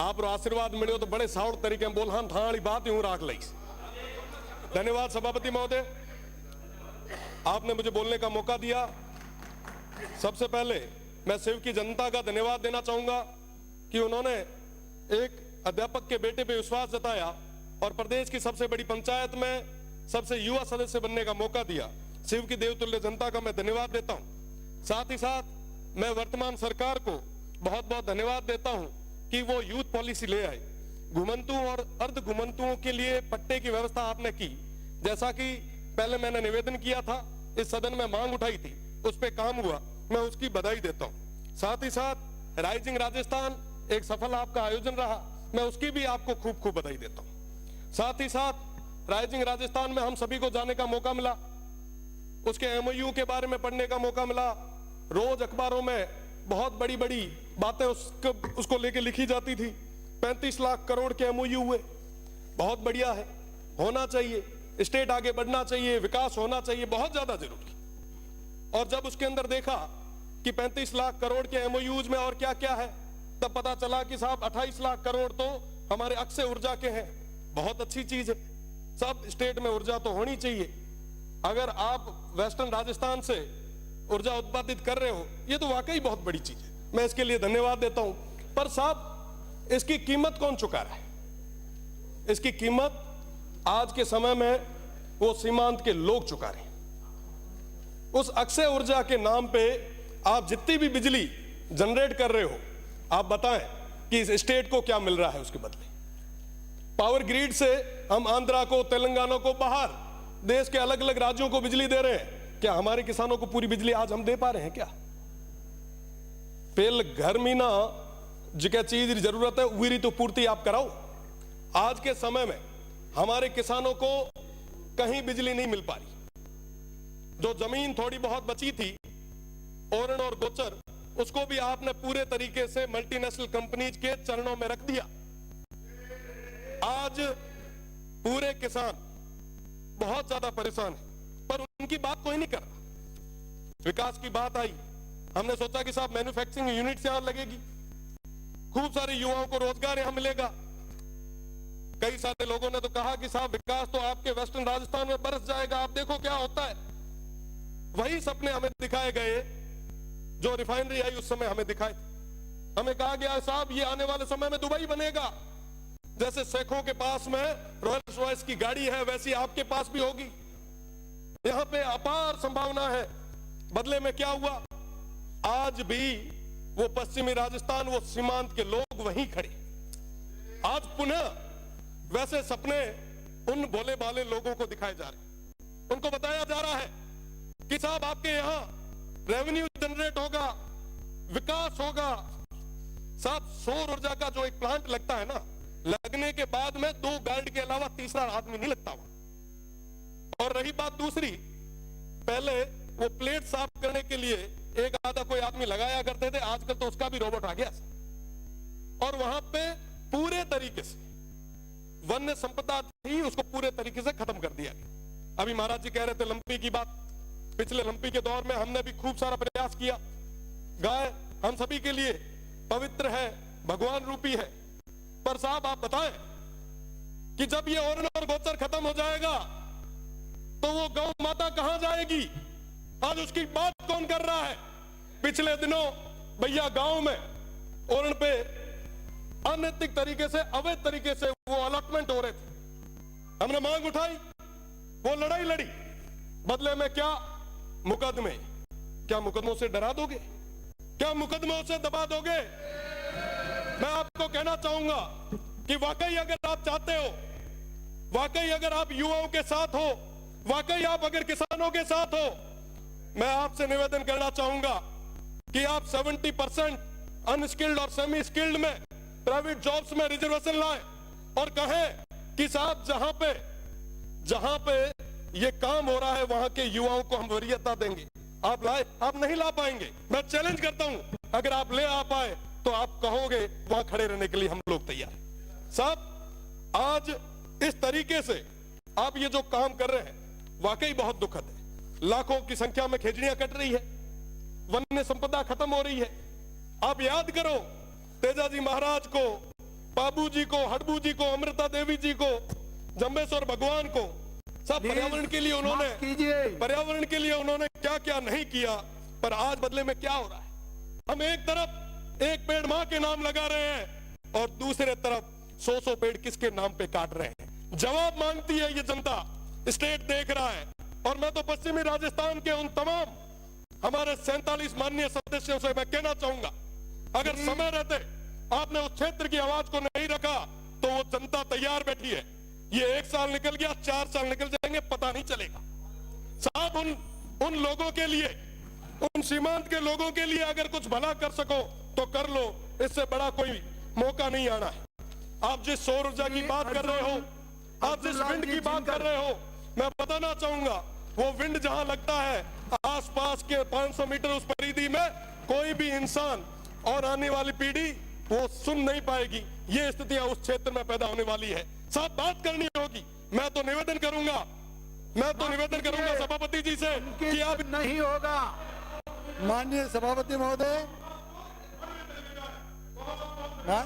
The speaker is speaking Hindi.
आप आशीर्वाद मिले तो बड़े साउर तरीके में बोल, हाँ ठाणी बात यूं राख ली। धन्यवाद सभापति महोदय, आपने मुझे बोलने का मौका दिया। सबसे पहले मैं शिव की जनता का धन्यवाद देना चाहूंगा कि उन्होंने एक अध्यापक के बेटे पे विश्वास जताया और प्रदेश की सबसे बड़ी पंचायत में सबसे युवा सदस्य बनने का मौका दिया। शिव की देवतुल्य जनता का मैं धन्यवाद देता हूं। साथ ही साथ मैं वर्तमान सरकार को बहुत बहुत धन्यवाद देता हूं कि वो यूथ पॉलिसी ले आए। घुमंतुओं और अर्ध घुमंतुओं के लिए पट्टे की व्यवस्था आपने की, जैसा कि पहले मैंने निवेदन किया था, इस सदन में मांग उठाई थी, उस पे काम हुआ, मैं उसकी बधाई देता हूं। साथ ही साथ राइजिंग राजस्थान एक सफल आपका आयोजन रहा, मैं उसकी भी आपको खूब खूब बधाई देता हूं। साथ ही साथ राइजिंग राजस्थान में हम सभी को जाने का मौका मिला, उसके एमओयू के बारे में पढ़ने का मौका मिला। रोज अखबारों में बहुत बड़ी बड़ी बातें उसको लेके लिखी जाती थी। 35 लाख करोड़ के एमओयू हुए, बहुत बढ़िया है, होना चाहिए, स्टेट आगे बढ़ना चाहिए, विकास होना चाहिए, बहुत ज्यादा जरूरी। और जब उसके अंदर देखा कि 35 लाख करोड़ के एमओयूज में और क्या क्या है, तब पता चला कि साहब 28 लाख करोड़ तो हमारे अक्षय ऊर्जा के हैं। बहुत अच्छी चीज है, सब स्टेट में ऊर्जा तो होनी चाहिए। अगर आप वेस्टर्न राजस्थान से ऊर्जा उत्पादित कर रहे हो, ये तो वाकई बहुत बड़ी चीज है, मैं इसके लिए धन्यवाद देता हूं। पर साहब इसकी कीमत कौन चुका रहा है? इसकी कीमत आज के समय में वो सीमांत के लोग चुका रहे हैं। उस अक्षय ऊर्जा के नाम पे आप जितनी भी बिजली जनरेट कर रहे हो, आप बताएं कि इस स्टेट को क्या मिल रहा है उसके बदले। पावर ग्रिड से हम आंध्रा को, तेलंगाना को, बाहर देश के अलग अलग राज्यों को बिजली दे रहे हैं। क्या हमारे किसानों को पूरी बिजली आज हम दे पा रहे हैं क्या? पेल घर में ना जिका चीज की जरूरत है वही तो पूर्ति आप कराओ। आज के समय में हमारे किसानों को कहीं बिजली नहीं मिल पा रही। जो जमीन थोड़ी बहुत बची थी ओरण और गोचर, उसको भी आपने पूरे तरीके से मल्टीनेशनल कंपनीज के चरणों में रख दिया। आज पूरे किसान बहुत ज्यादा परेशान है, पर उनकी बात कोई नहीं कर रहा। विकास की बात आई, हमने सोचा कि साहब मैन्युफैक्चरिंग यूनिट यहां लगेगी, खूब सारे युवाओं को रोजगार यहां मिलेगा। कई सारे लोगों ने तो कहा कि साहब विकास तो आपके वेस्टर्न राजस्थान में बरस जाएगा, आप देखो क्या होता है। वही सपने हमें दिखाए गए जो रिफाइनरी आई उस समय हमें दिखाए थे। हमें कहा गया साहब ये आने वाले समय में दुबई बनेगा, जैसे शेखों के पास में रोल्स रॉयस की गाड़ी है वैसी आपके पास भी होगी। यहां पे अपार संभावना है। बदले में क्या हुआ? आज भी वो पश्चिमी राजस्थान, वो सीमांत के लोग वहीं खड़े। आज पुनः वैसे सपने उन भोले भाले लोगों को दिखाए जा रहे। उनको बताया जा रहा है कि साहब आपके यहां रेवेन्यू जनरेट होगा, विकास होगा। साहब सौर ऊर्जा का जो एक प्लांट लगता है ना, लगने के बाद में 2 गार्ड के अलावा तीसरा आदमी नहीं लगता वहां। और रही बात दूसरी, पहले वो प्लेट साफ करने के लिए एक आधा कोई आदमी लगाया करते थे, आजकल तो उसका भी रोबोट आ गया। और वहां पे पूरे तरीके से वन्य संपदा थी, उसको पूरे तरीके से खत्म कर दिया गया। अभी महाराज जी कह रहे थे लंपी की बात, पिछले लंपी के दौर में हमने भी खूब सारा प्रयास किया। गाय हम सभी के लिए पवित्र है, भगवान रूपी है। पर साहब आप बताएं कि जब ये ओरण और गोचर खत्म हो जाएगा तो वो गौ माता कहां जाएगी? आज उसकी बात कौन कर रहा है? पिछले दिनों भैया गांव में ओरण पे अनैतिक तरीके से, अवैध तरीके से वो अलॉटमेंट हो रहे थे। हमने मांग उठाई, वो लड़ाई लड़ी, बदले में क्या? मुकदमे। क्या मुकदमों से डरा दोगे? क्या मुकदमों से दबा दोगे? मैं आपको कहना चाहूंगा कि वाकई अगर आप चाहते हो, वाकई अगर आप युवाओं के साथ हो, वाकई आप अगर किसानों के साथ हो, मैं आपसे निवेदन करना चाहूंगा कि आप 70% अनस्किल्ड और सेमी स्किल्ड में प्राइवेट जॉब्स में रिजर्वेशन लाएं और कहें कि साहब जहां पे ये काम हो रहा है वहां के युवाओं को हम वरीयता देंगे। आप लाए? आप नहीं ला पाएंगे। मैं चैलेंज करता हूं, अगर आप ले आ पाए तो आप कहोगे वहां खड़े रहने के लिए हम लोग तैयार हैं। साहब आज इस तरीके से आप ये जो काम कर रहे हैं वाकई बहुत दुखद है। लाखों की संख्या में खेजड़ियां कट रही है, वन्य संपदा खत्म हो रही है। आप याद करो तेजाजी महाराज को बाबू जी को, हड़बू जी को, अमृता देवी जी को, जम्बेश्वर भगवान को, सब पर्यावरण के लिए उन्होंने, पर्यावरण के लिए उन्होंने क्या क्या नहीं किया, पर आज बदले में क्या हो रहा है? हम एक तरफ एक पेड़ मां के नाम लगा रहे हैं और दूसरे तरफ 100 पेड़ किसके नाम पे काट रहे हैं? जवाब मांगती है ये जनता, स्टेट देख रहा है। और मैं तो पश्चिमी राजस्थान के उन तमाम हमारे 47 माननीय सदस्यों से मैं कहना चाहूंगा, अगर समय रहते आपने उस क्षेत्र की आवाज को नहीं रखा तो वो जनता तैयार बैठी है। ये 1 साल निकल गया, 4 साल निकल जाएंगे, पता नहीं चलेगा। साहब उन लोगों के लिए, उन सीमांत के लोगों के लिए अगर कुछ भला कर सको तो कर लो, इससे बड़ा कोई मौका नहीं आना है। आप जिस सौर ऊर्जा की बात कर रहे हो, आप जिस विंड की बात कर रहे हो, मैं बताना चाहूंगा वो विंड जहां लगता है आसपास के 500 मीटर उस परिधि में कोई भी इंसान और आने वाली पीढ़ी वो सुन नहीं पाएगी। ये स्थितियां उस क्षेत्र में पैदा होने वाली है। साथ बात करनी होगी। मैं तो निवेदन करूंगा सभापति जी से कि आप नहीं होगा। माननीय सभापति महोदय, हाँ?